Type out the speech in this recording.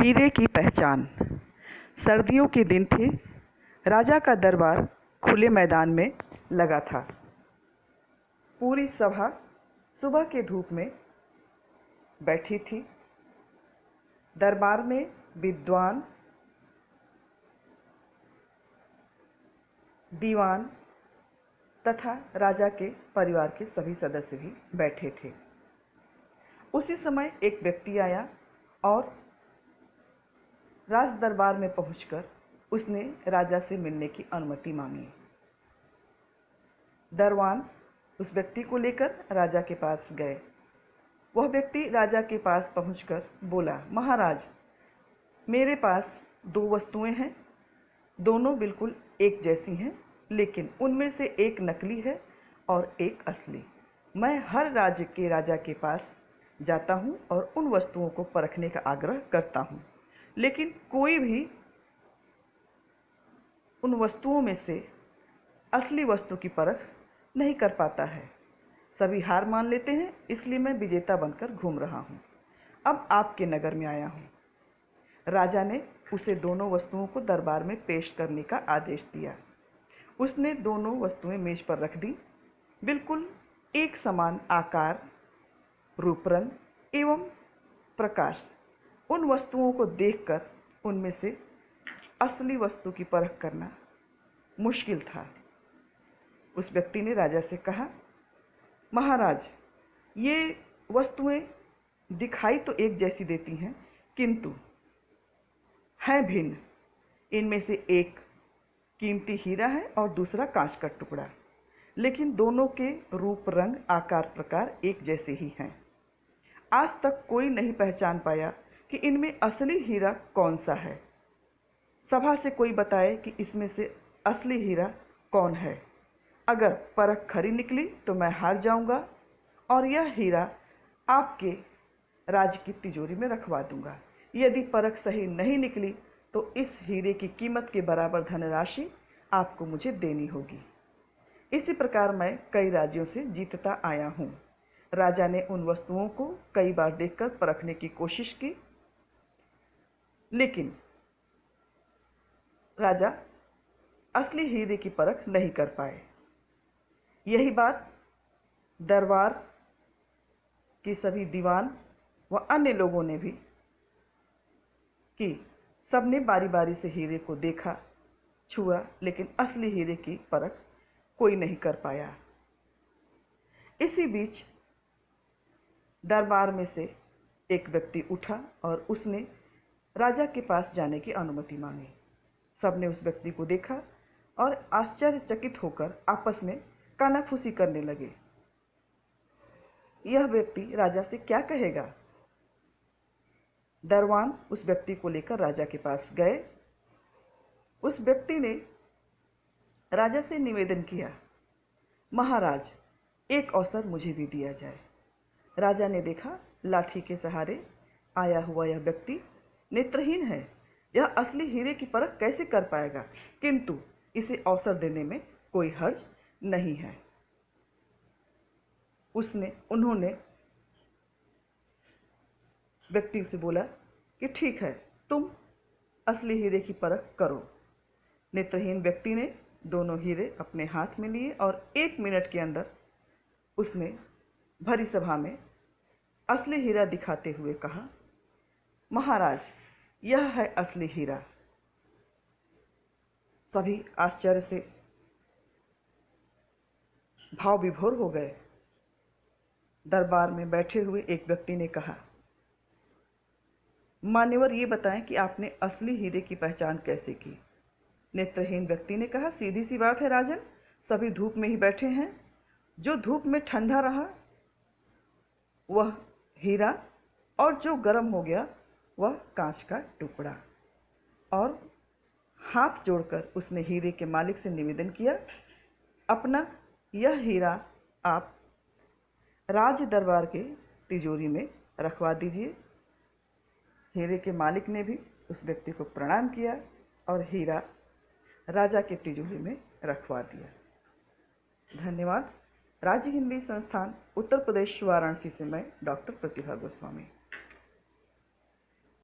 हीरे की पहचान। सर्दियों के दिन थे। राजा का दरबार खुले मैदान में लगा था। पूरी सभा सुबह के धूप में बैठी थी। दरबार में विद्वान, दीवान तथा राजा के परिवार के सभी सदस्य भी बैठे थे। उसी समय एक व्यक्ति आया और राज दरबार में पहुंचकर उसने राजा से मिलने की अनुमति मांगी। दरबान उस व्यक्ति को लेकर राजा के पास गए। वह व्यक्ति राजा के पास पहुंचकर बोला, महाराज, मेरे पास दो वस्तुएं हैं, दोनों बिल्कुल एक जैसी हैं, लेकिन उनमें से एक नकली है और एक असली। मैं हर राज्य के राजा के पास जाता हूं और उन वस्तुओं को परखने का आग्रह करता हूं, लेकिन कोई भी उन वस्तुओं में से असली वस्तु की परख नहीं कर पाता है। सभी हार मान लेते हैं, इसलिए मैं विजेता बनकर घूम रहा हूं। अब आपके नगर में आया हूं। राजा ने उसे दोनों वस्तुओं को दरबार में पेश करने का आदेश दिया। उसने दोनों वस्तुएं मेज पर रख दी। बिल्कुल एक समान आकार, रूप, रंग एवं प्रकाश। उन वस्तुओं को देखकर उनमें से असली वस्तु की परख करना मुश्किल था। उस व्यक्ति ने राजा से कहा, महाराज, ये वस्तुएं दिखाई तो एक जैसी देती हैं, किंतु हैं भिन्न। इनमें से एक कीमती हीरा है और दूसरा कांच का टुकड़ा, लेकिन दोनों के रूप, रंग, आकार, प्रकार एक जैसे ही हैं। आज तक कोई नहीं पहचान पाया कि इनमें असली हीरा कौन सा है। सभा से कोई बताए कि इसमें से असली हीरा कौन है। अगर परख खरी निकली तो मैं हार जाऊंगा और यह हीरा आपके राज की तिजोरी में रखवा दूंगा। यदि परख सही नहीं निकली तो इस हीरे की कीमत के बराबर धनराशि आपको मुझे देनी होगी। इसी प्रकार मैं कई राज्यों से जीतता आया हूँ। राजा ने उन वस्तुओं को कई बार देखकर परखने की कोशिश की, लेकिन राजा असली हीरे की परख नहीं कर पाए। यही बात दरबार की सभी दीवान व अन्य लोगों ने भी की। सबने बारी बारी से हीरे को देखा, छुआ, लेकिन असली हीरे की परख कोई नहीं कर पाया। इसी बीच दरबार में से एक व्यक्ति उठा और उसने राजा के पास जाने की अनुमति मांगी। सबने उस व्यक्ति को देखा और आश्चर्यचकित होकर आपस में कानाफूसी करने लगे। यह व्यक्ति राजा से क्या कहेगा? दरबान उस व्यक्ति को लेकर राजा के पास गए। उस व्यक्ति ने राजा से निवेदन किया, महाराज, एक अवसर मुझे भी दिया जाए। राजा ने देखा, लाठी के सहारे आया हुआ यह व्यक्ति नेत्रहीन है। यह असली हीरे की परख कैसे कर पाएगा? किंतु इसे अवसर देने में कोई हर्ज नहीं है। उन्होंने व्यक्ति से बोला कि ठीक है, तुम असली हीरे की परख करो। नेत्रहीन व्यक्ति ने दोनों हीरे अपने हाथ में लिए और 1 मिनट के अंदर उसने भरी सभा में असली हीरा दिखाते हुए कहा, महाराज, यह है असली हीरा। सभी आश्चर्य से भाव विभोर हो गए। दरबार में बैठे हुए एक व्यक्ति ने कहा, मान्यवर, ये बताएं कि आपने असली हीरे की पहचान कैसे की? नेत्रहीन व्यक्ति ने कहा, सीधी सी बात है राजन, सभी धूप में ही बैठे हैं। जो धूप में ठंडा रहा वह हीरा, और जो गर्म हो गया वह कांच का टुकड़ा। और हाथ जोड़कर उसने हीरे के मालिक से निवेदन किया, अपना यह हीरा आप राज दरबार के तिजोरी में रखवा दीजिए। हीरे के मालिक ने भी उस व्यक्ति को प्रणाम किया और हीरा राजा के तिजोरी में रखवा दिया। धन्यवाद। राज्य हिंदी संस्थान, उत्तर प्रदेश, वाराणसी से मैं डॉक्टर प्रतिभा गोस्वामी।